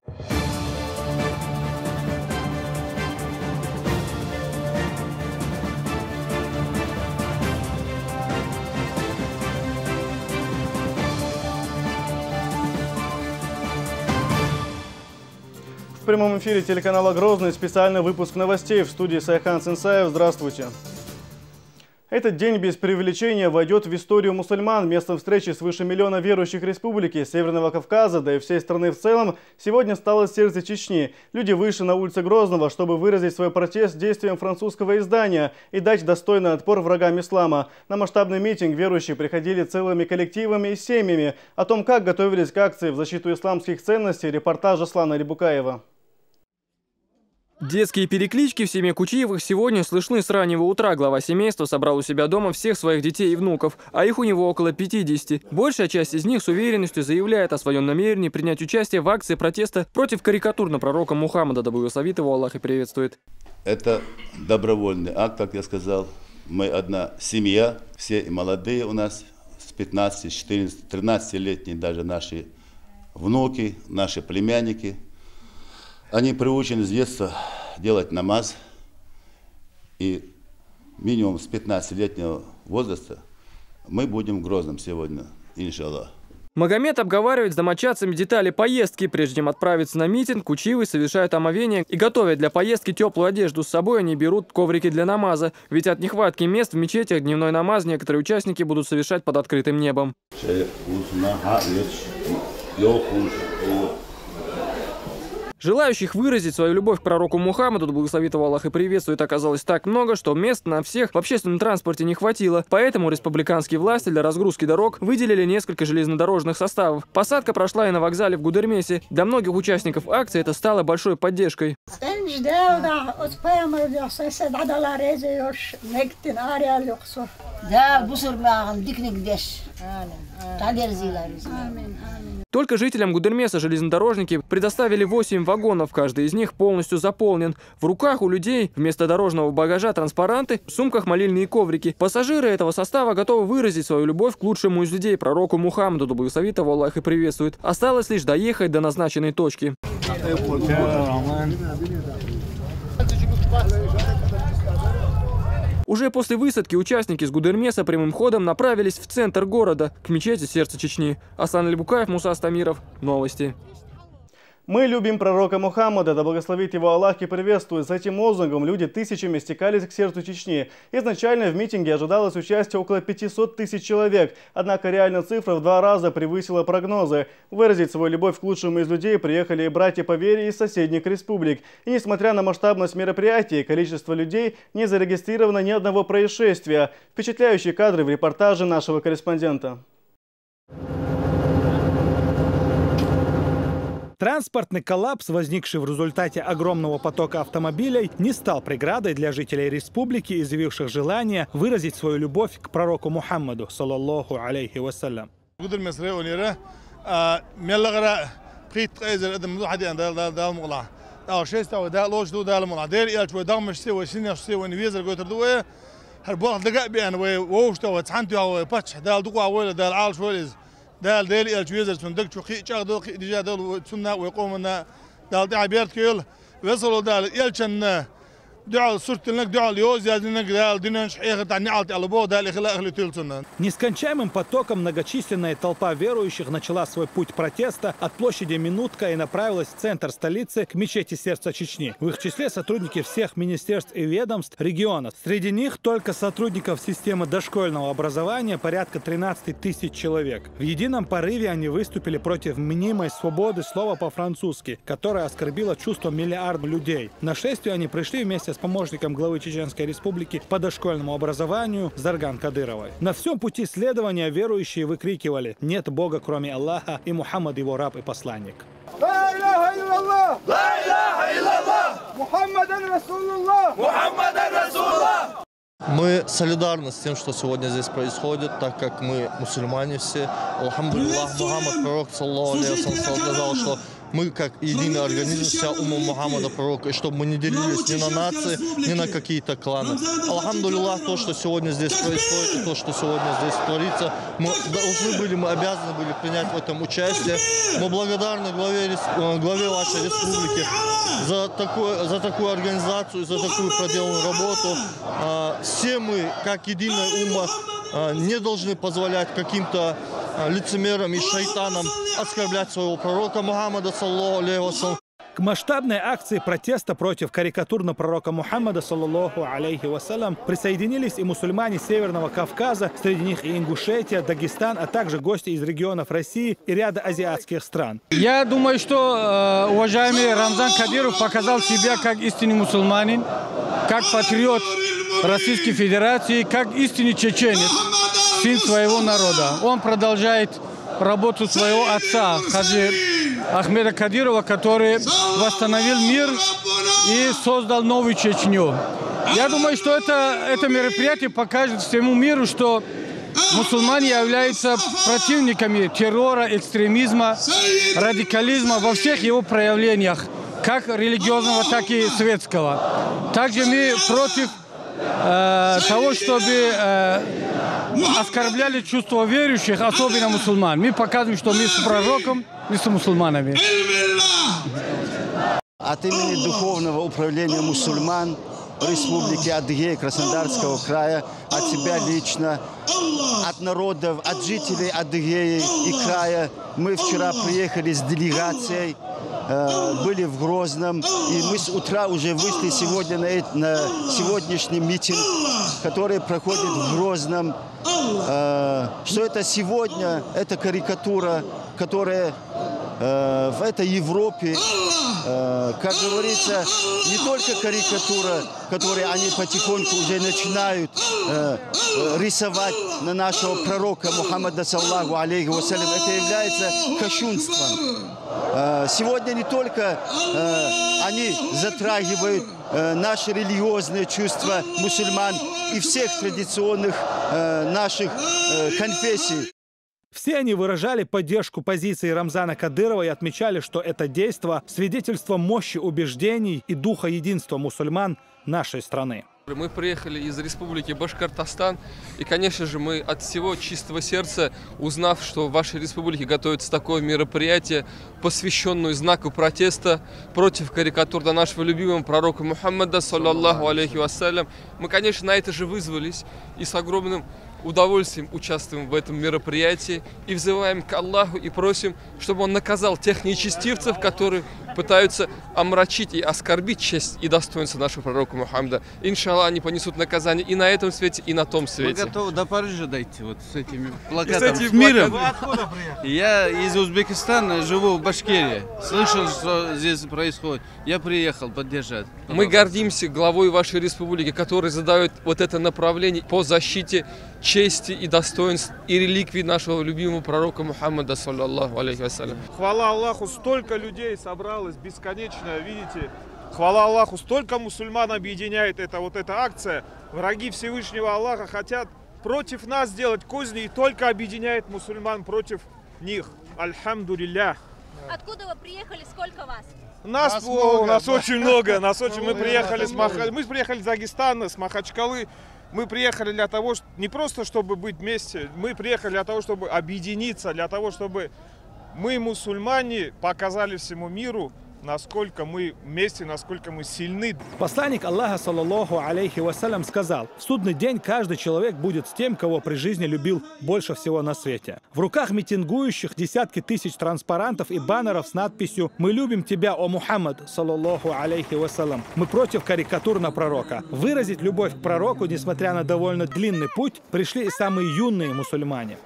В прямом эфире телеканала «Грозный» специальный выпуск новостей. В студии Сайхан Сенсаев. Здравствуйте. Этот день без преувеличения войдет в историю мусульман. Местом встречи свыше миллиона верующих республики, Северного Кавказа, да и всей страны в целом, сегодня стало сердце Чечни. Люди вышли на улицы Грозного, чтобы выразить свой протест действиям французского издания и дать достойный отпор врагам ислама. На масштабный митинг верующие приходили целыми коллективами и семьями. О том, как готовились к акции в защиту исламских ценностей, репортаж Аслана Рибукаева. Детские переклички в семье Кучиевых сегодня слышны с раннего утра. Глава семейства собрал у себя дома всех своих детей и внуков, а их у него около 50. Большая часть из них с уверенностью заявляет о своем намерении принять участие в акции протеста против карикатур на пророка Мухаммада, да благословит его Аллах и приветствует. Это добровольный акт, как я сказал. Мы одна семья, все молодые у нас, с 15, 14, 13-летние даже наши внуки, наши племянники. Они приучены с детства делать намаз, и минимум с 15-летнего возраста мы будем в Грозном сегодня, иншаллах. Магомед обговаривает с домочадцами детали поездки. Прежде чем отправиться на митинг, Кучиевы совершают омовение и готовят для поездки теплую одежду. С собой они берут коврики для намаза, ведь от нехватки мест в мечетях дневной намаз некоторые участники будут совершать под открытым небом. Желающих выразить свою любовь к пророку Мухаммаду, да благословит его Аллах и приветствует, оказалось так много, что мест на всех в общественном транспорте не хватило. Поэтому республиканские власти для разгрузки дорог выделили несколько железнодорожных составов. Посадка прошла и на вокзале в Гудермесе. Для многих участников акции это стало большой поддержкой. Только жителям Гудермеса железнодорожники предоставили 8 вагонов, каждый из них полностью заполнен. В руках у людей вместо дорожного багажа транспаранты, в сумках молильные коврики. Пассажиры этого состава готовы выразить свою любовь к лучшему из людей, пророку Мухаммаду, да благословит его Аллах и приветствует. Осталось лишь доехать до назначенной точки. Уже после высадки участники с Гудермеса прямым ходом направились в центр города, к мечети сердца Чечни. Аслан Рибукаев, Муса Астамиров. Новости. Мы любим пророка Мухаммада, да благословит его Аллах и приветствует. С этим лозунгом люди тысячами стекались к сердцу Чечни. Изначально в митинге ожидалось участие около 500 тысяч человек. Однако реальная цифра в 2 раза превысила прогнозы. Выразить свою любовь к лучшему из людей приехали и братья по вере из соседних республик. И несмотря на масштабность мероприятия и количество людей, не зарегистрировано ни одного происшествия. Впечатляющие кадры в репортаже нашего корреспондента. Транспортный коллапс, возникший в результате огромного потока автомобилей, не стал преградой для жителей республики, изъявивших желание выразить свою любовь к пророку Мухаммаду, саллаллаху алейхи вассалям. دال ديل الجويزر صندوق شقي شغل دجا دول سنة ويقومنا دال تعبيرت كيل وصلوا دال يلشن دعاء صرت لك دعاء اليوز يازنك دال دينش حيخت عن نعلت على بو دال إخلاء أهل تلسنا. Нескончаемым потоком многочисленная толпа верующих начала свой путь протеста от площади Минутка и направилась в центр столицы к мечети сердца Чечни. В их числе сотрудники всех министерств и ведомств региона. Среди них только сотрудников системы дошкольного образования порядка 13 тысяч человек. В едином порыве они выступили против мнимой свободы слова по-французски, которая оскорбила чувство миллиарда людей. На шествие они пришли вместе с помощником главы Чеченской республики по дошкольному образованию Зарган Кадыровой. На всем пути следования верующие выкрикивали: «Нет Бога, кроме Аллаха, и Мухаммад его раб и посланник». Мы солидарны с тем, что сегодня здесь происходит, так как мы мусульмане все. Алхамдулиллах, Мухаммад, пророк, саллаллаху алейхи ва саллям, сказал, что мы как единый организм, вся умма Мухаммада пророка, и чтобы мы не делились ни на нации, ни на какие-то кланы. Алхамдулиллах, то, что сегодня здесь происходит, и то, что сегодня здесь творится, мы обязаны были принять в этом участие. Мы благодарны главе вашей республики за такую организацию, за такую проделанную работу. Все мы, как единая умма, не должны позволять каким-то лицемерам и шайтанам оскорблять своего пророка Мухаммада, саллаллаху алейхи вассалям. К масштабной акции протеста против карикатур на пророка Мухаммада, саллаллаху алейхи вассалям, присоединились и мусульмане Северного Кавказа, среди них и Ингушетия, Дагестан, а также гости из регионов России и ряда азиатских стран. Я думаю, что уважаемый Рамзан Кадыров показал себя как истинный мусульманин, как патриот Российской Федерации, как истинный чеченец, сын своего народа. Он продолжает работу своего отца, Хаджи Ахмеда Кадырова, который восстановил мир и создал новую Чечню. Я думаю, что это мероприятие покажет всему миру, что мусульмане являются противниками террора, экстремизма, радикализма во всех его проявлениях, как религиозного, так и светского. Также мы против того, чтобы оскорбляли чувства верующих, особенно мусульман. Мы показываем, что мы с пророком, мы с мусульманами. От имени Духовного управления мусульман Республики Адыгея Краснодарского края, от себя лично, от народов, от жителей Адыгеи и края, мы вчера приехали с делегацией, были в Грозном, и мы с утра уже вышли сегодня на сегодняшний митинг, который проходит в Грозном. Что это сегодня? Это карикатура, которая в этой Европе, как говорится, не только карикатура, которую они потихоньку уже начинают рисовать на нашего пророка Мухаммада, саллаллаху алейхи вассалям, это является кощунством. Сегодня не только они затрагивают наши религиозные чувства мусульман и всех традиционных наших конфессий. Все они выражали поддержку позиции Рамзана Кадырова и отмечали, что это действо – свидетельство мощи убеждений и духа единства мусульман нашей страны. Мы приехали из республики Башкортостан, и, конечно же, мы от всего чистого сердца, узнав, что в вашей республике готовится такое мероприятие, посвященное знаку протеста против карикатур на нашего любимого пророка Мухаммада, саллаллаху алейхи вассалям, мы, конечно, на это же вызвались и с огромным удовольствием участвуем в этом мероприятии и взываем к Аллаху и просим, чтобы Он наказал тех нечестивцев, которые пытаются омрачить и оскорбить честь и достоинство нашего пророка Мухаммада. Иншаллах, они понесут наказание и на этом свете, и на том свете. Мы готовы до Парижа дойти вот с этими плакатами. С этим миром. Вы откуда приехали? Я из Узбекистана, живу в Башкирии. Слышал, что здесь происходит. Я приехал поддержать. Мы гордимся главой вашей республики, который задает вот это направление по защите чести и достоинств и реликвий нашего любимого пророка Мухаммада, саллаллаху алейхи вассалям. Хвала Аллаху, столько людей собралось, бесконечно, видите. Хвала Аллаху, столько мусульман объединяет эта акция. Враги Всевышнего Аллаха хотят против нас сделать козни и только объединяет мусульман против них. Альхамдулиллях. Откуда вы приехали? Сколько вас? Нас очень много. Мы приехали из Дагестана, с Махачкалы. Мы приехали для того, не просто чтобы быть вместе, мы приехали для того, чтобы объединиться, для того, чтобы мы, мусульмане, показали всему миру, насколько мы вместе, насколько мы сильны. Посланник Аллаха, саллаллаху алейхи вассалям, сказал: в судный день каждый человек будет с тем, кого при жизни любил больше всего на свете. В руках митингующих десятки тысяч транспарантов и баннеров с надписью «Мы любим тебя, о Мухаммад, саллаллаху алейхи вассалям». Мы против карикатур на пророка. Выразить любовь к пророку, несмотря на довольно длинный путь, пришли и самые юные мусульмане.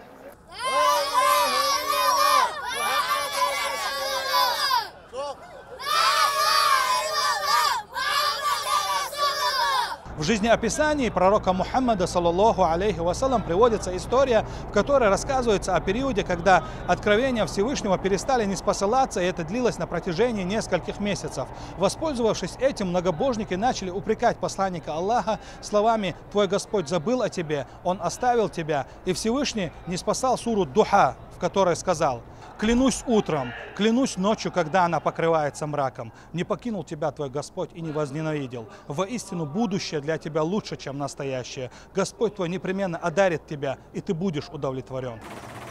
В жизнеописании пророка Мухаммада, саллаллаху алейхи вассалям, приводится история, в которой рассказывается о периоде, когда откровения Всевышнего перестали ниспосылаться, и это длилось на протяжении нескольких месяцев. Воспользовавшись этим, многобожники начали упрекать посланника Аллаха словами: «Твой Господь забыл о тебе, Он оставил тебя». И Всевышний ниспосал суру Духа, в которой сказал: Клянусь утром, клянусь ночью, когда она покрывается мраком. Не покинул тебя твой Господь и не возненавидел. Воистину, будущее для тебя лучше, чем настоящее. Господь твой непременно одарит тебя, и ты будешь удовлетворен.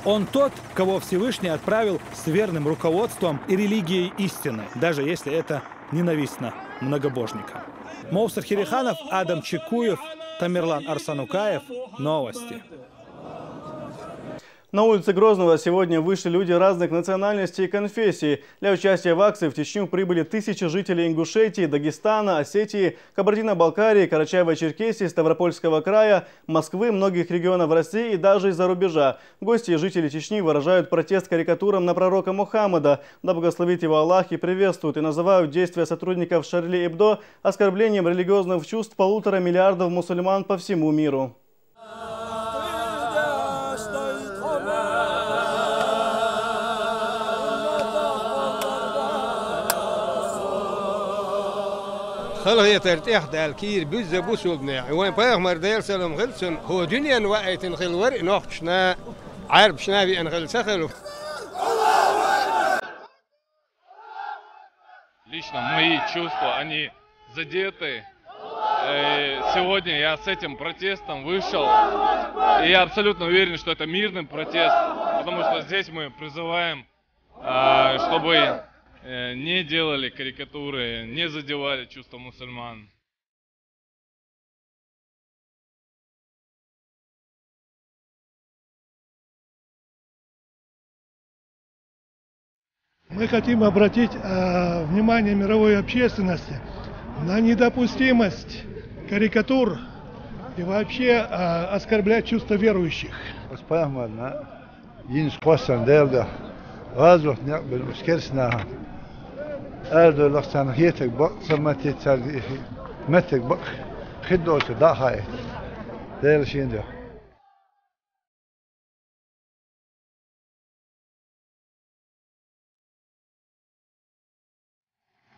Он тот, кого Всевышний отправил с верным руководством и религией истины, даже если это ненавистно многобожникам. Моусар Хириханов, Адам Чекуев, Тамерлан Арсанукаев. Новости. На улице Грозного сегодня вышли люди разных национальностей и конфессий. Для участия в акции в Чечню прибыли тысячи жителей Ингушетии, Дагестана, Осетии, Кабардино-Балкарии, Карачаево-Черкесии, Ставропольского края, Москвы, многих регионов России и даже из-за рубежа. Гости и жители Чечни выражают протест карикатурам на пророка Мухаммада, да благословит его Аллах, и приветствуют, и называют действия сотрудников Шарли Эбдо оскорблением религиозных чувств 1,5 миллиарда мусульман по всему миру. خلقية ترتاح دال كير بيز بوسو بناع وين باغ مردال سلام غلسن هو دنيا وقت نخل ورق نوقشنا عرب شنا بي انخل سخل. Лично мои чувства, они задеты. Сегодня я с этим протестом вышел. И я абсолютно уверен, что это мирный протест. Потому что здесь мы призываем, чтобы не делали карикатуры, не задевали чувства мусульман. Мы хотим обратить внимание мировой общественности на недопустимость карикатур и вообще оскорблять чувства верующих. أردو لقصان هيتك بق سمتي تسالي متك بق خدو سدا هاي ده الشيء ده.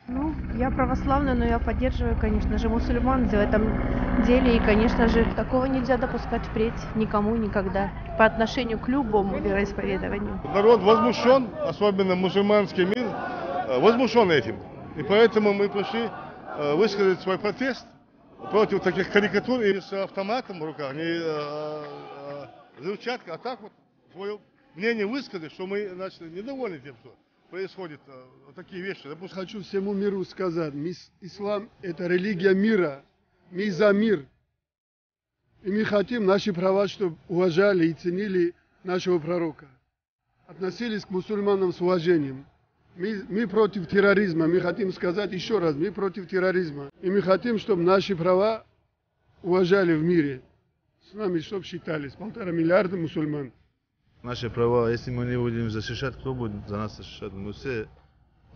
Ну, я православная, но я поддерживаю, конечно же, мусульман в этом деле. И, конечно же, такого нельзя допускать впредь никому никогда по отношению к любому вероисповеданию. Народ возмущен, особенно мусульманский мир, возмущен этим. И поэтому мы пришли высказать свой протест против таких карикатур и с автоматом в руках, не взрывчатка, а так вот свое мнение высказать, что мы, значит, недовольны тем, что происходят такие вещи. Хочу всему миру сказать, ислам – это религия мира, мы за мир. И мы хотим наши права, чтобы уважали и нашего пророка. Относились к мусульманам с уважением. Мы против терроризма, мы хотим сказать еще раз, мы против терроризма. И мы хотим, чтобы наши права уважали в мире. С нами, чтобы считались 1,5 миллиарда мусульман. Наши права, если мы не будем защищать, кто будет за нас защищать? Мы все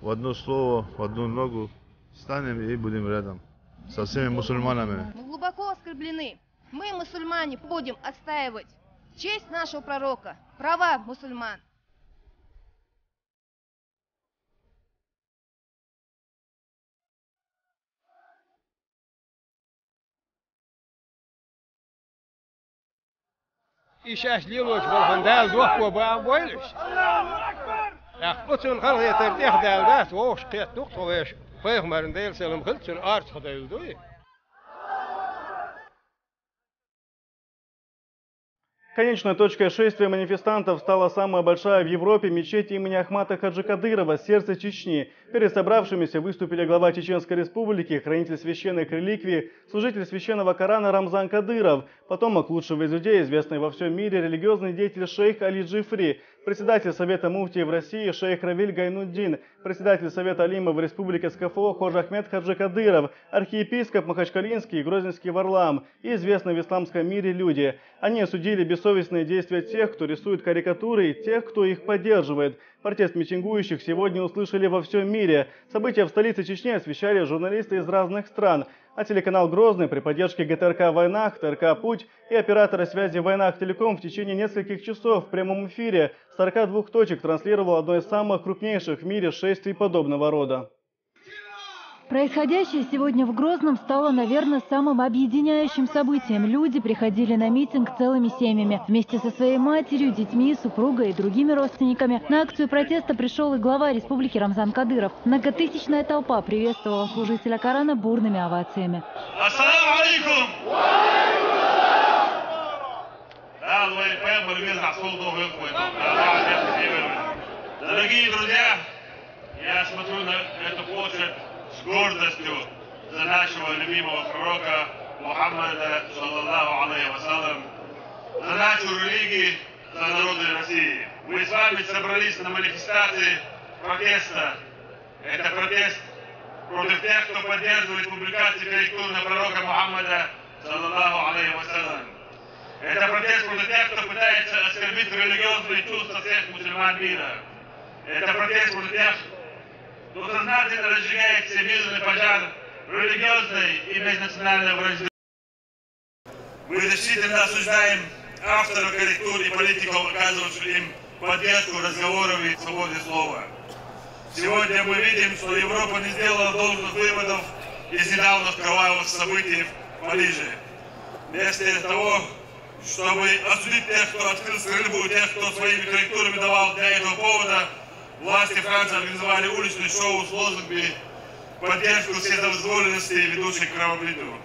в одно слово, в одну ногу станем и будем рядом со всеми мусульманами. Мы глубоко оскорблены. Мы, мусульмане, будем отстаивать честь нашего пророка, права мусульман. إيش أشليلوش بالخندال دوخ وباع بويلش. أخبطون خلق يترتيح دال داس ووش قيت دوخ ويش فيخ مرنديل سلم خلتون أرت خدايل دوي. Конечной точкой шествия манифестантов стала самая большая в Европе мечеть имени Ахмата Хаджи Кадырова, сердце Чечни. Перед собравшимися выступили глава Чеченской республики, хранитель священных реликвий, служитель священного Корана Рамзан Кадыров, потомок лучшего из людей, известный во всем мире религиозный деятель шейх Али Джифри, председатель Совета муфтиев в России шейх Равиль Гайнуддин, председатель Совета алимов в Республике СКФО Хожа Ахмед Хаджи Кадыров, архиепископ Махачкалинский и Грозненский Варлам и известные в исламском мире люди. Они осудили бессовестные действия тех, кто рисует карикатуры, и тех, кто их поддерживает. Протест митингующих сегодня услышали во всем мире. События в столице Чечни освещали журналисты из разных стран. А телеканал «Грозный» при поддержке ГТРК «Войнах», ТРК «Путь» и оператора связи «Войнах Телеком» в течение нескольких часов в прямом эфире с 42 точек транслировал одно из самых крупнейших в мире шествий подобного рода. Происходящее сегодня в Грозном стало, наверное, самым объединяющим событием. Люди приходили на митинг целыми семьями. Вместе со своей матерью, детьми, супругой и другими родственниками. На акцию протеста пришел и глава республики Рамзан Кадыров. Многотысячная толпа приветствовала служителя Корана бурными овациями. Ассаламу алейкум! Дорогие друзья, я смотрю на эту площадь с гордостью за нашего любимого пророка Мухаммада, саллаллаху алейхи вассалям, за нашу религию, за народы России. Мы с вами собрались на манифестации протеста. Это протест против тех, кто поддерживает публикации корректур на пророка Мухаммада, саллаллаху алейхи вассалям. Это протест против тех, кто пытается оскорбить религиозные чувства всех мусульман мира. Это протест против тех, кто сознательно разжигает всемирный пожар религиозной и межнациональной вражды. Мы решительно осуждаем авторов корректур и политиков, оказывавших им поддержку разговоров и свободы слова. Сегодня мы видим, что Европа не сделала должных выводов из недавних кровавых событий в Париже. Вместо того, чтобы осудить тех, кто открыл стрельбу, тех, кто своими корректурами давал для этого повода, власти Франции организовали уличное шоу с лозунгами поддержку вседозволенности, ведущей к кровопролитию.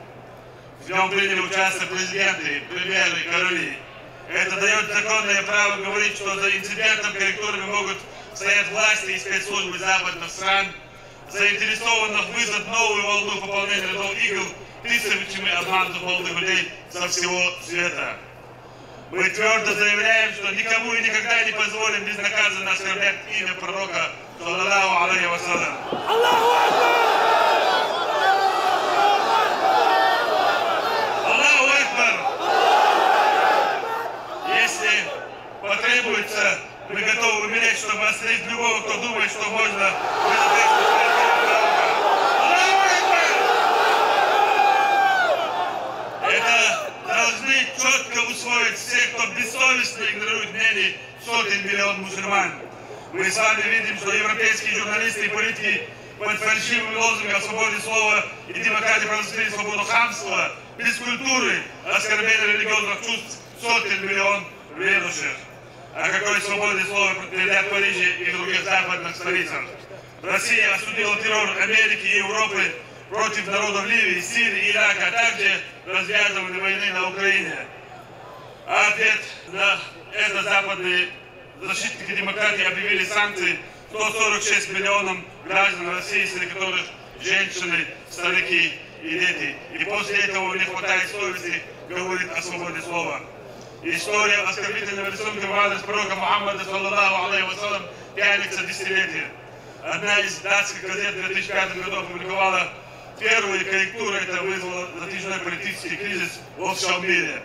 В нем приняли участие президенты, премьеры, короли. Это дает законное право говорить, что за инцидентом корректурами могут стоять власти и спецслужбы западных стран, заинтересованных вызвать новую волну пополнения рядов игл тысячами обманутых молодых людей со всего света. Мы твердо заявляем, что никому и никогда не позволим безнаказанно оскорблять имя пророка, саллаллаху алейхи вассалям. Аллаху Акбар! Если потребуется, мы готовы умереть, чтобы остановить любого, кто думает, что можно должны четко усвоить все, кто бессовестно игнорирует мнение сотен миллионов мусульман. Мы с вами видим, что европейские журналисты и политики под фальшивыми лозунгами о свободе слова и демократии провозгласили свободу хамства, без культуры, оскорбления религиозных чувств сотен миллионов верующих. О какой свободе слова говорят в Париже и других западных столицах? Россия осудила террор Америки и Европы против народов Ливии, Сирии, Ирака, а также развязывания войны на Украине. А ответ на это западные защитники демократии объявили санкции 146 миллионам граждан России, среди которых женщины, старики и дети. И после этого у них хватает совести говорить о свободе слова. История оскорбительного рисунка в адрес пророка Мухаммада, саллаллаху алейхи вассалям, тянется десятилетия. Одна из датских газет в 2005 году опубликовала первую корректуру, это вызвало затяжной политический кризис во всем мире.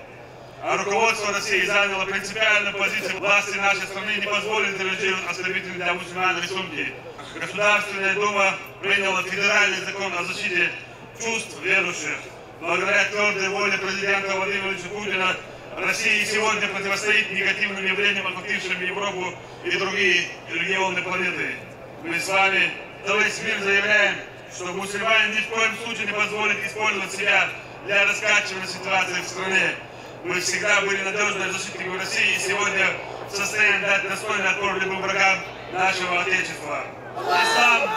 А руководство России заняло принципиальную позицию. Власти нашей страны не позволили тиражировать оскорбительные для мусульман рисунки. Государственная Дума приняла федеральный закон о защите чувств верующих. Благодаря твердой воле президента Владимира Владимировича Путина Россия сегодня противостоит негативным явлениям, охватившим Европу и другие регионы планеты. Мы с вами за весь мир заявляем, что мусульмане ни в коем случае не позволят использовать себя для раскачивания ситуации в стране. Мы всегда были надежными защитниками России и сегодня в состоянии дать достойный отпор любым врагам нашего Отечества. Ислам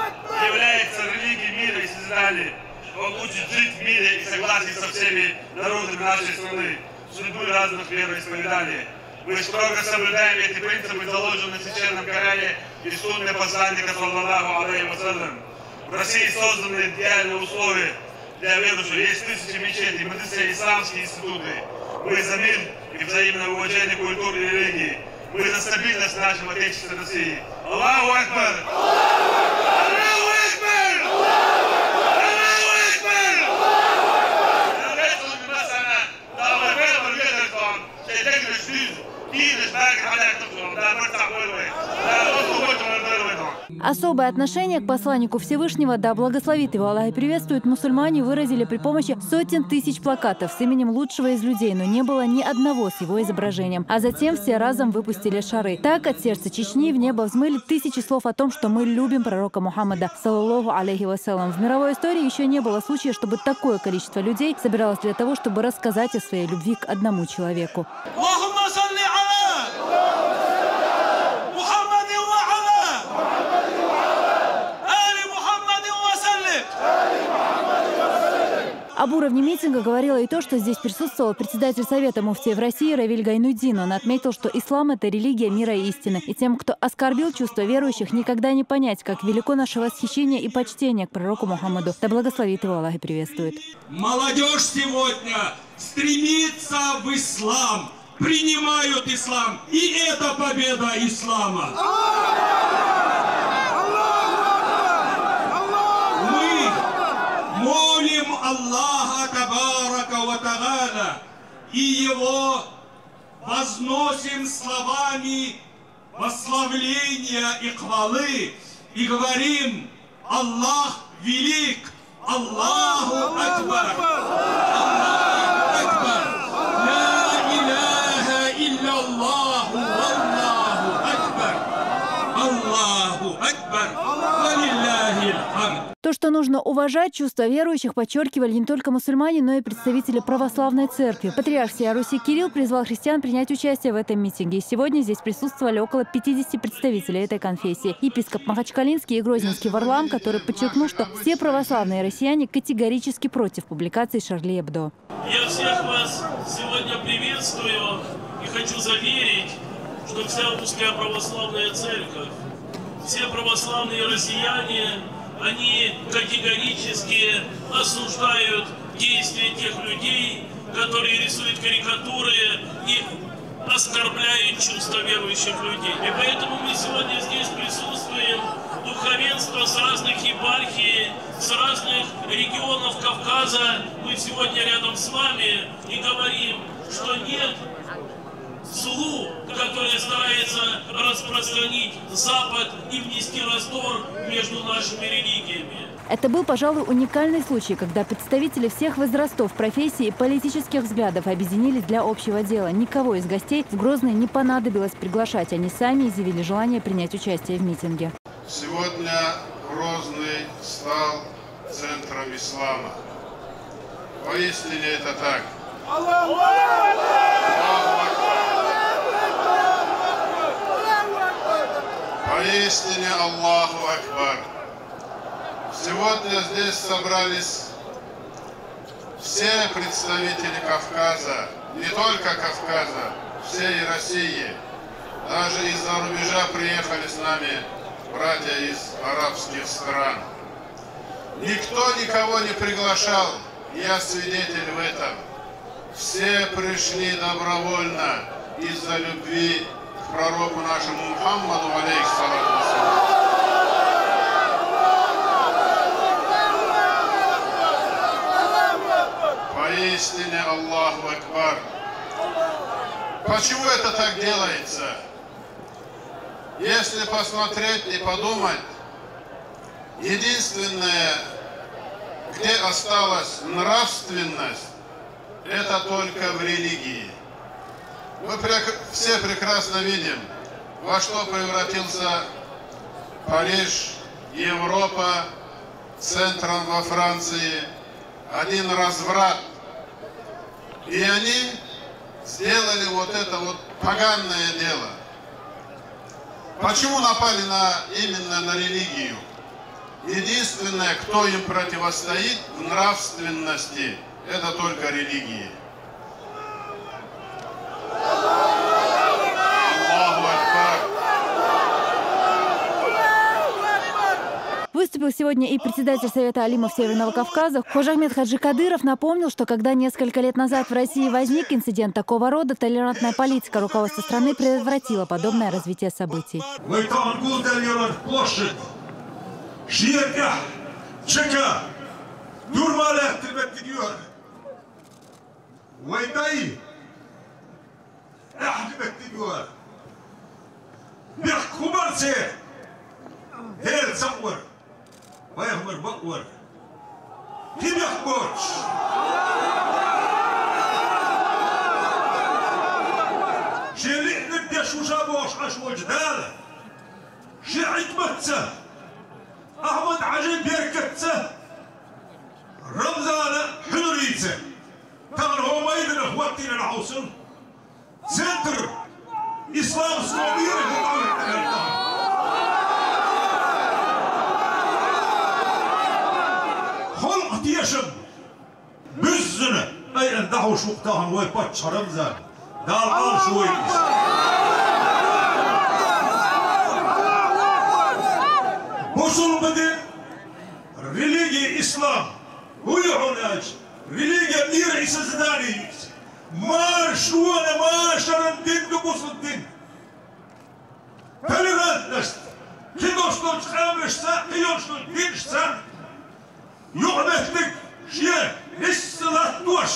является религией мира и созидания. Он учит жить в мире и согласии со всеми народами нашей страны, среди разных вероисповеданий. Мы строго соблюдаем эти принципы, заложенные в Священном Коране и сунне посланника, саллаллаху алейхи вассалям. В России созданы идеальные условия для верующих. Есть тысячи мечетей, медресе, исламские институты. Мы за мир и взаимное уважение культуры и религии. Мы за стабильность нашего Отечества России. Аллаху Акбар! Аллаху Акбар! Аллаху Акбар! Qui Особое отношение к посланнику Всевышнего, да благословит его Аллах и приветствует, мусульмане выразили при помощи сотен тысяч плакатов с именем лучшего из людей, но не было ни одного с его изображением. А затем все разом выпустили шары. Так от сердца Чечни в небо взмыли тысячи слов о том, что мы любим пророка Мухаммада, саллаллаху алейхи вассалам. В мировой истории еще не было случая, чтобы такое количество людей собиралось для того, чтобы рассказать о своей любви к одному человеку. Об уровне митинга говорило и то, что здесь присутствовал председатель Совета муфтиев России Равиль Гайнуддин. Он отметил, что ислам – это религия мира и истины. И тем, кто оскорбил чувства верующих, никогда не понять, как велико наше восхищение и почтение к пророку Мухаммаду. Да благословит его Аллах и приветствует. Молодежь сегодня стремится в ислам, принимают ислам. И это победа ислама. Молим Аллаха Табарака ва Тааля и Его возносим словами восславления и хвалы и говорим: Аллах велик, Аллаху Акбар, Аллаху Акбар, ла иляха илляллаху, Аллаху Акбар, Аллаху Акбар, ва лиллахи аль-хамд. То, что нужно уважать чувства верующих, подчеркивали не только мусульмане, но и представители православной церкви. Патриарх всея Руси Кирилл призвал христиан принять участие в этом митинге. И сегодня здесь присутствовали около 50 представителей этой конфессии. Епископ Махачкалинский и Грозненский Варлам, который подчеркнул, что все православные россияне категорически против публикации Шарли Эбдо. Я всех вас сегодня приветствую и хочу заверить, что вся русская православная церковь, все православные россияне, они категорически осуждают действия тех людей, которые рисуют карикатуры и оскорбляют чувства верующих людей. И поэтому мы сегодня здесь присутствуем, духовенство с разных епархий, с разных регионов Кавказа. Мы сегодня рядом с вами и говорим, что нет злу, которое старается распространить Запад и внести раздор между нашими религиями. Это был, пожалуй, уникальный случай, когда представители всех возрастов, профессий и политических взглядов объединились для общего дела. Никого из гостей в Грозный не понадобилось приглашать. Они сами изъявили желание принять участие в митинге. Сегодня Грозный стал центром ислама. Поистине это так. Поистине Аллаху Акбар. Сегодня здесь собрались все представители Кавказа, не только Кавказа, всей России. Даже из-за рубежа приехали с нами братья из арабских стран. Никто никого не приглашал, я свидетель в этом. Все пришли добровольно из-за любви к пророку нашему Мухаммаду, алейхиссалату. Поистине Аллаху Акбар. Почему это так делается? Если посмотреть и подумать, единственное, где осталась нравственность, это только в религии. Мы все прекрасно видим, во что превратился Париж, Европа, центром во Франции, один разврат. И они сделали вот это вот поганое дело. Почему напали именно на религию? Единственное, кто им противостоит в нравственности, это только религия. Выступил сегодня и председатель Совета алимов Северного Кавказа. Хожахмед Хаджи Кадыров напомнил, что когда несколько лет назад в России возник инцидент такого рода, толерантная политика руководства страны предотвратила подобное развитие событий. Площадь, سقور ويهمر بقور كيف يحبوش شيء ندش وجابوش عش وجداله شيء عتمتسه أحمد عجيب بيركتسه رمزانه حلوريتسه كان هو ما يدري اخواتي العوصل سنتر اسلام سلوبيري خلق يشم بالزنه اي اندحوا شوقتاهن ويباتش رمزان دار عال شوي بوصل بدين ريليجي اسلام هو يعوناج ريليجيا مير عيسى زداني ما شوانا ما شرن دين دبوس الدين تلغات نست كيدوشتون خامش سا كيوشتون دين سا يعمتك شيء نسلات دوش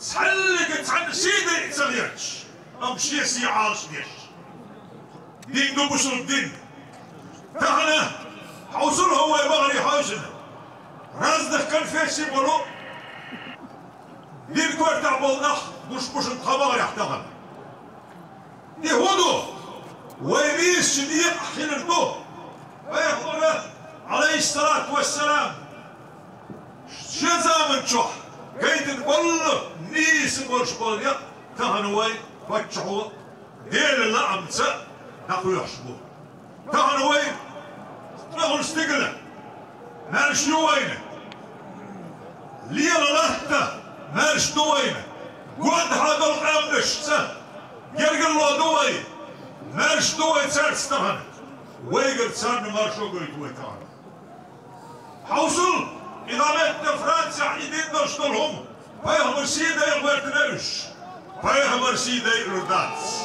تحلق تحل سيدة يتسغيرش أم شيء سيعالش ديش دين دبوس الدين تحنا حوصل هو يبغري حوصل رازدك كان فيه سيبولو دين كوار تعبولناخ مش الخبار يحتغل يهودو ويميس شديق حينردو ويقول عليه الصلاة والسلام شزامن شح كيت نقول نيس برشبول يق تهنوي فتشحو ديل الله أمسا نقول يحشبو تهنوي نقول استقلة مالش نوينه ليلا لهته مالش نوينه قد هذا الأمنش سه يرجع الله دوي مالش دوي تسار استهنت ويقل تسار مارشو قلت ويتان حوصل إذا متنا فرنسا عيدين نشتلهم فيهم سيدة يغبرتناش فيهم سيدة يرداتس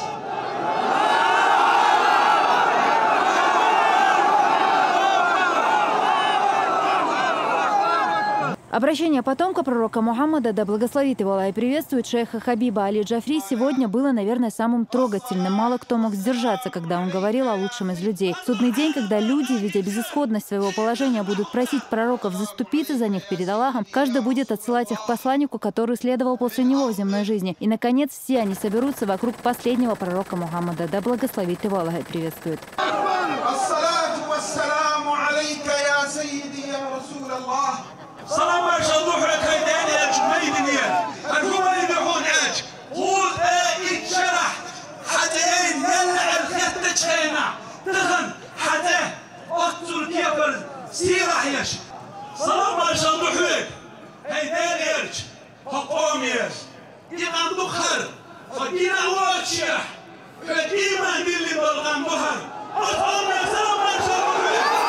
Обращение потомка пророка Мухаммада, да благословит его Аллах и приветствует, шейха Хабиба Али Джафри, сегодня было, наверное, самым трогательным. Мало кто мог сдержаться, когда он говорил о лучшем из людей. В судный день, когда люди, видя безысходность своего положения, будут просить пророков заступиться за них перед Аллахом, каждый будет отсылать их к посланнику, который следовал после него в земной жизни. И, наконец, все они соберутся вокруг последнего пророка Мухаммада, да благословит его Аллах и приветствует. صلاة ما شاء الله حرك هيداني اج ميدنيا الكوما يدعون اج قول اي شرح حتى ينلع الخيط تشينا تغن حتى اقتل كيفر سيرح يش صلاة ما شاء الله حرك هيداني اج حقوم يش إيمان دخر فدينا واتشيح فديما دلي بلغان بحر أطعم يا صلاة ما شاء الله حرك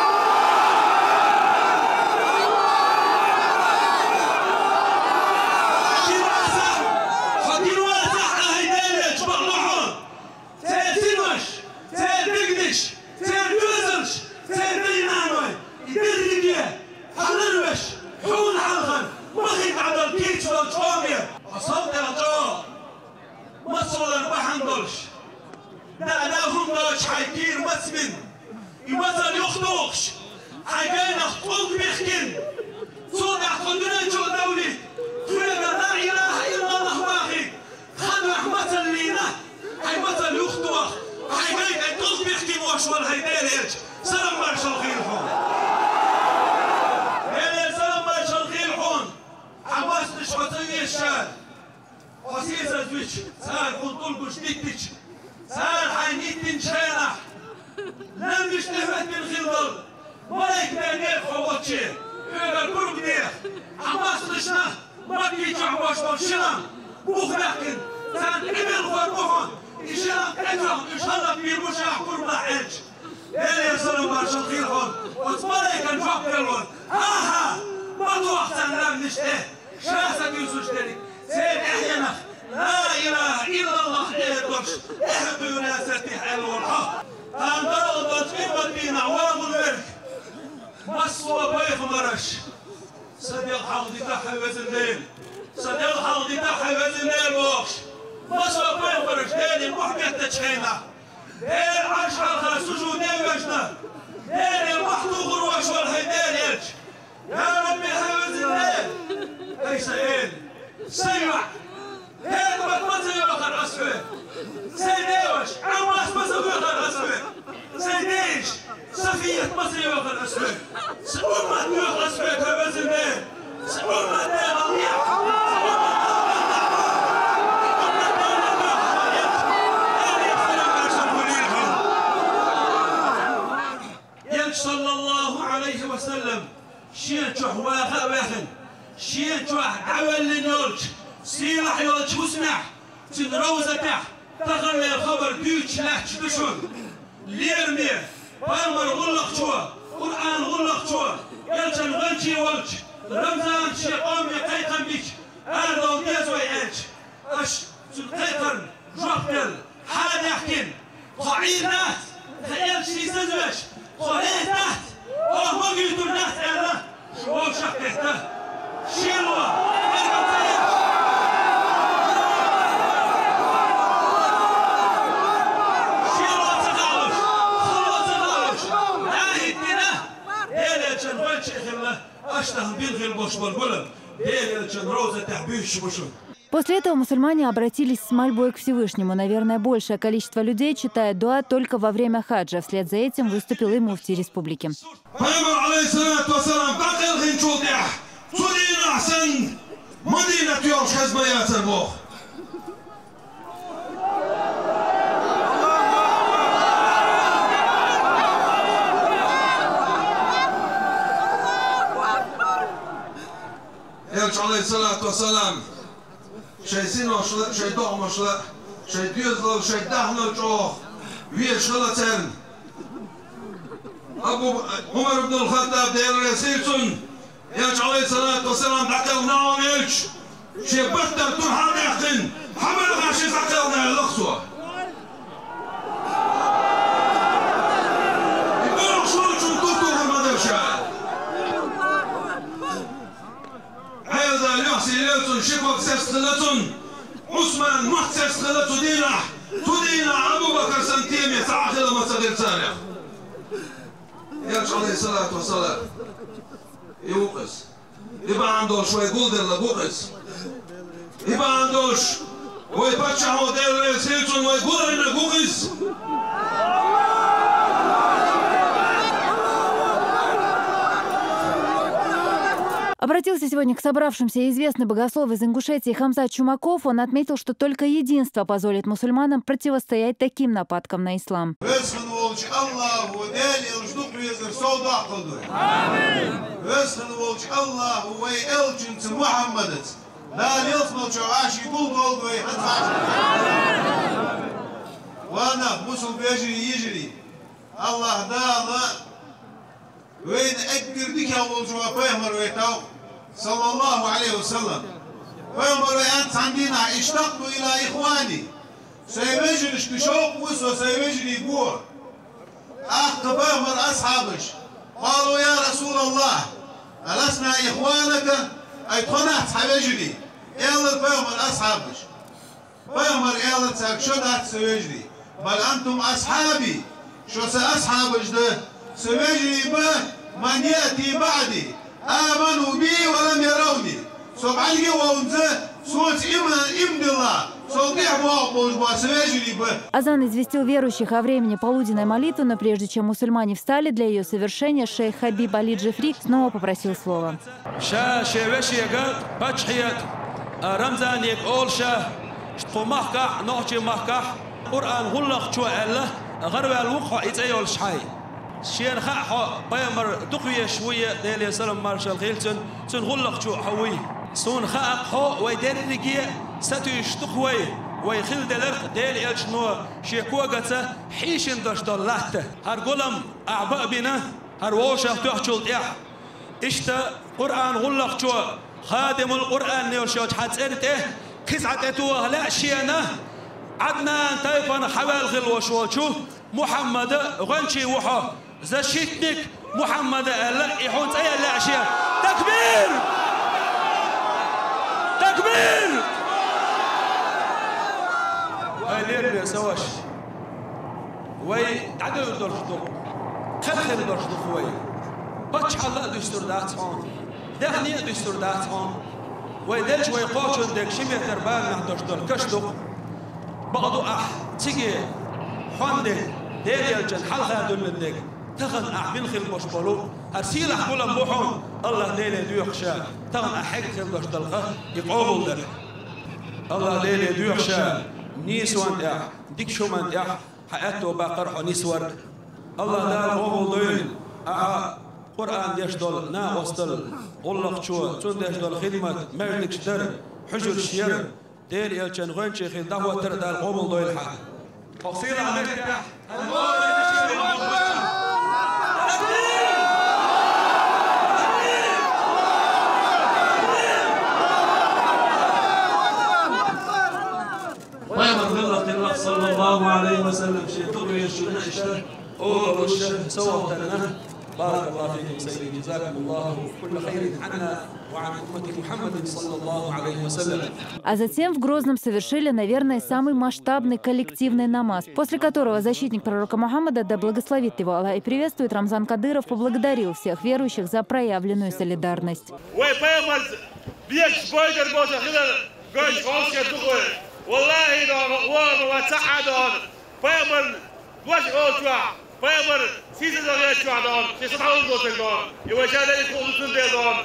سيوح هيك بتمزي بخر أسوي سيديوش عماس بس بخر أسوي سيديش صفية مصري بخر أسوي أمة بخر أسوي كبزمين أمة ديما صلى الله عليه وسلم شين تروح واخن شين تروح عول لنولج سيلح يولج وسمح تنروزة تحت تغلي خبر بيوتش لحش بشون ليرمي بامر غلق شوى قرآن غلق شوى يلجن غلجي ولج رمضان شي قومي قيقن بيش هذا وديز ويعيش اش قيقن جوحدل حاد يحكين قعيد ناس خيال شي سزوش خليه تحت ما قلتوا الناس انا شو شقته شيلوا شيلوا تغالش خلوا تغالش هاي الدنا هي اللي وجه خله اشتهم بيلغي البوش والقلم هي اللي روزه تحبيش بوشون. После этого мусульмане обратились с мольбой к Всевышнему. Наверное, большее количество людей читает дуа только во время хаджа. Вслед за этим выступил и муфтий республики. شي سينوشلا شي دومشلا شي ديوزل شي دهنوچو ويشلتن ابو عمر بن الخطاب دير رسيلسون ياج عليه الصلاه والسلام دقل ناونيش شي بطل تنحر يقين حمل غاشي دقلنا الاخصو يقولوا شو تنطوا ما درشا هذا يحسي ليلتون شبك سيستلتون عثمان محت سيستلتو تدينا أبو بكر سنتيم يتعاخل ما تغير تاريخ يرجع عليه الصلاة والسلام يوقس يبقى عنده شوي قلدر لبوقس يبقى عندوش ويبتشعه دير رسيلتون ويقول إنه بوقس Обратился сегодня к собравшимся известный богослов из Ингушетии Хамзат Чумаков. Он отметил, что только единство позволит мусульманам противостоять таким нападкам на ислам. وين أقدر بك أول جوا بيمر ويتاو صلى الله عليه وسلم بيمر وأنت عندنا اشتقت إلى إخواني سيمجرش كشوق وسو سيمجري بور أخ بيمر أصحابش قالوا يا رسول الله ألسنا إخوانك أي تخنات حبجري يلا بيمر أصحابش بيمر يلا تسكشدات سيمجري بل أنتم أصحابي شو سأصحابش ده سيجري به من يأتي بعدي آمنوا بي ولم يروني سبحانه وتعالى صوت إمن الله Азан известил верующих о времени полуденной молитвы, но прежде чем мусульмане встали для ее совершения, шейх Хабиб Али Джифри снова попросил слова. شين خاحو بيمر دقية شوية ديلي سلام مارشال خيلتون تنغلق شو حوي سون خاق حو ويدير رجية ستو يشتقوي ويخل دلرق ديلي الشنو شيكوا قتا حيشن دش دلات هرقولم أعباء بنا هروشة تحشل إح إشتا قرآن غلق شو خادم القرآن نيوشوش حتسرته كسعتتوه لا شينا عدنان تايفان حوال غل وشوشو محمد غنشي وحو زشيتنك محمد لا يحوت اي الاشياء تكبير تكبير هاي لير سواش وي عدو دور شدو خلخل دور شدو وي باتش الله دستور داتون دهني دستور داتون ويدلش ويقوشن دك شمية تربان نحدوش دول كشتو بقضو تيجي حوندك ديريال جن حلقة دول لدك تغن من خل مشبلو هرسيل أحبولا بوحون الله ديلي ديوخشا تغن أحق خل دوش دلقة يقوبل دك الله ديلي ديوخشا نيسوان ديك شو من حياته باقرحو نيسور الله دار قوبل دوين قرآن ديش دول نا وصل قلق شو تون ديش دول خدمة مردك شتر حجر شير دير يلشن غين شيخين دهوة تر دار قوبل دوين حق تفصيل عليك صلى الله عليه وسلم شيء تروي الشيء أول الشيء سوى تنه بارك الله فيكم سيدي جزاكم الله كل خير عنا وعن أمة محمد صلى الله عليه وسلم. А затем в Грозном совершили, наверное, самый масштабный коллективный намаз, после которого защитник пророка Мухаммада, да благословит его Аллах и приветствует, Рамзан Кадыров поблагодарил всех верующих за проявленную солидарность. فيمر سيزن زغير شوادون في سطح الوطن يوجد يكون سندون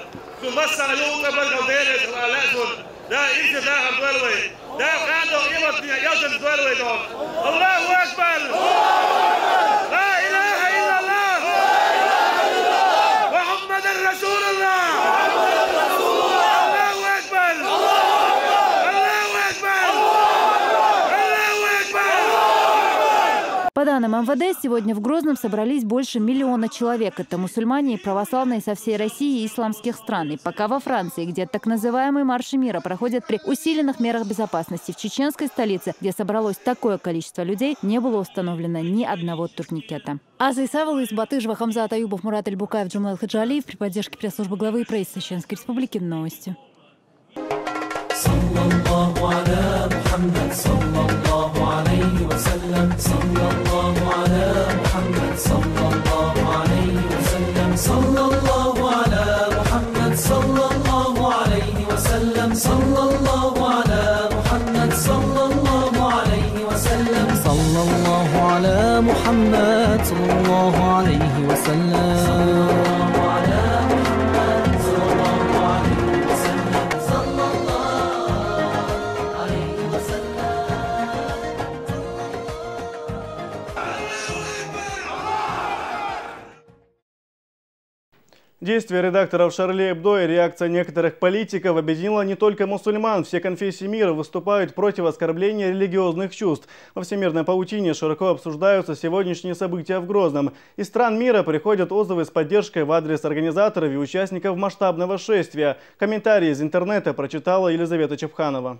تمسك يوم قبل قدين لازم لا يجد لا الدولوي لا قادوا يمت يوجد الدولوي دون الله أكبر لا إله إلا الله محمد رسول الله الله أكبر По данным МВД, сегодня в Грозном собрались больше 1 миллиона человек. Это мусульмане и православные со всей России и исламских стран. И пока во Франции, где так называемые марши мира проходят при усиленных мерах безопасности, в чеченской столице, где собралось такое количество людей, не было установлено ни одного турникета. Аза Исавова из Батыжева, Хамзат Аюбов, Мурат Эльбукаев, Джумал Хаджалиев при поддержке пресс-службы главы и правительства Чеченской Республики. Новости. Действия редакторов Шарли Эбдо и реакция некоторых политиков объединила не только мусульман. Все конфессии мира выступают против оскорбления религиозных чувств. Во всемирной паутине широко обсуждаются сегодняшние события в Грозном. Из стран мира приходят отзывы с поддержкой в адрес организаторов и участников масштабного шествия. Комментарии из интернета прочитала Елизавета Чепханова.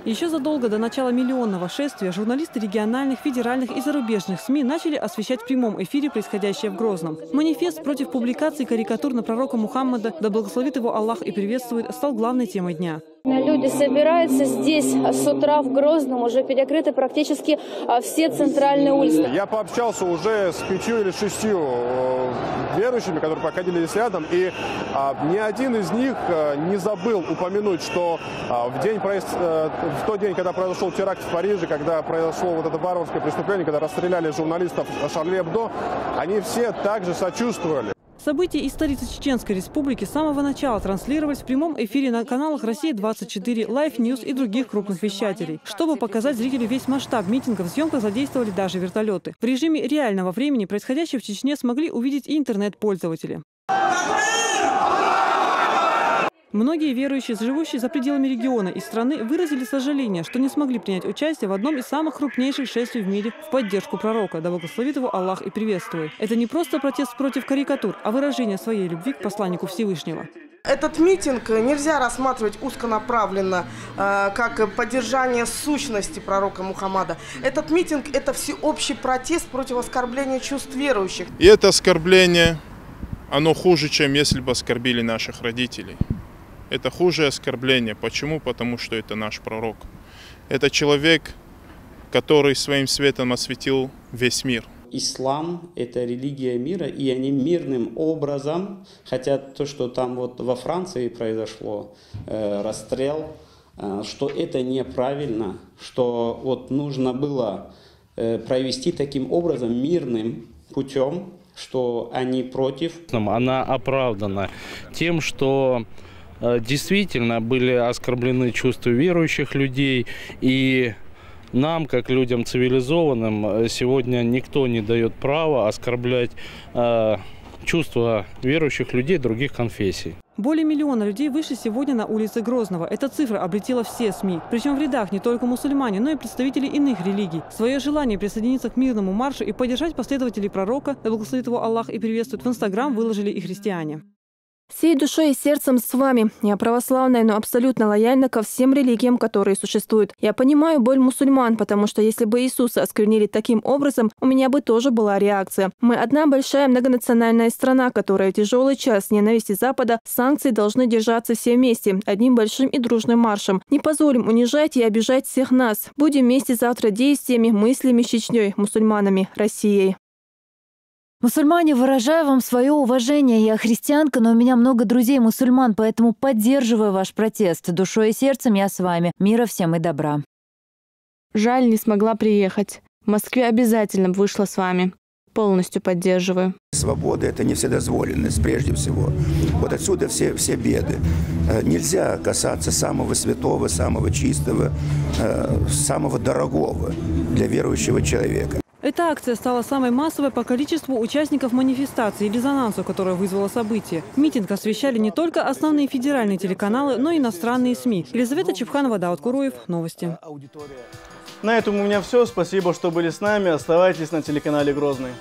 Еще задолго до начала миллионного шествия журналисты региональных, федеральных и зарубежных СМИ начали освещать в прямом эфире происходящее в Грозном. Манифест против публикаций карикатур на пророка Мухаммада, да благословит его Аллах и приветствует, стал главной темой дня. Люди собираются здесь с утра в Грозном, уже перекрыты практически все центральные улицы. Я пообщался уже с 5 или 6 верующими, которые проходили здесь рядом, и ни один из них не забыл упомянуть, что в тот день, когда произошел теракт в Париже, когда произошло вот это варварское преступление, когда расстреляли журналистов Шарли Эбдо, они все также сочувствовали. События из столицы Чеченской Республики с самого начала транслировались в прямом эфире на каналах «Россия-24», Life News и других крупных вещателей. Чтобы показать зрителю весь масштаб митингов, в съемках задействовали даже вертолеты. В режиме реального времени происходящее в Чечне смогли увидеть и интернет-пользователи. Многие верующие, живущие за пределами региона и страны, выразили сожаление, что не смогли принять участие в одном из самых крупнейших шествий в мире в поддержку пророка, да благословит его Аллах и приветствует. Это не просто протест против карикатур, а выражение своей любви к посланнику Всевышнего. Этот митинг нельзя рассматривать узконаправленно, как поддержание сущности пророка Мухаммада. Этот митинг – это всеобщий протест против оскорбления чувств верующих. И это оскорбление, оно хуже, чем если бы оскорбили наших родителей. Это хуже оскорбление. Почему? Потому что это наш пророк. Это человек, который своим светом осветил весь мир. ислам – это религия мира, и они мирным образом, хотя то, что там вот во Франции произошло, расстрел, что это неправильно, что вот нужно было провести таким образом мирным путем, что они против. Она оправдана тем, что действительно были оскорблены чувства верующих людей, и нам, как людям цивилизованным, сегодня никто не дает права оскорблять чувства верующих людей других конфессий. Более миллиона людей вышли сегодня на улицы Грозного. Эта цифра облетела все СМИ. Причем в рядах не только мусульмане, но и представители иных религий. Свое желание присоединиться к мирному маршу и поддержать последователей пророка, да благословит его Аллах и приветствует, в Инстаграм выложили и христиане. Всей душой и сердцем с вами. Я православная, но абсолютно лояльна ко всем религиям, которые существуют. Я понимаю боль мусульман, потому что если бы Иисуса осквернили таким образом, у меня бы тоже была реакция. Мы одна большая многонациональная страна, которая в тяжелый час ненависти Запада, санкции должны держаться все вместе, одним большим и дружным маршем. Не позволим унижать и обижать всех нас. Будем вместе завтра действиями, мыслями с Чечней, мусульманами, Россией. Мусульмане, выражаю вам свое уважение. Я христианка, но у меня много друзей-мусульман, поэтому поддерживаю ваш протест. Душой и сердцем я с вами. Мира всем и добра. Жаль, не смогла приехать. В Москве обязательно вышла с вами. Полностью поддерживаю. Свобода – это не вседозволенность, прежде всего. Вот отсюда все беды. Нельзя касаться самого святого, самого чистого, самого дорогого для верующего человека. Эта акция стала самой массовой по количеству участников манифестации и резонансу, которая вызвала событие. Митинг освещали не только основные федеральные телеканалы, но и иностранные СМИ. Елизавета Чепханова, Даут Куруев. Новости. На этом у меня все. Спасибо, что были с нами. Оставайтесь на телеканале Грозный.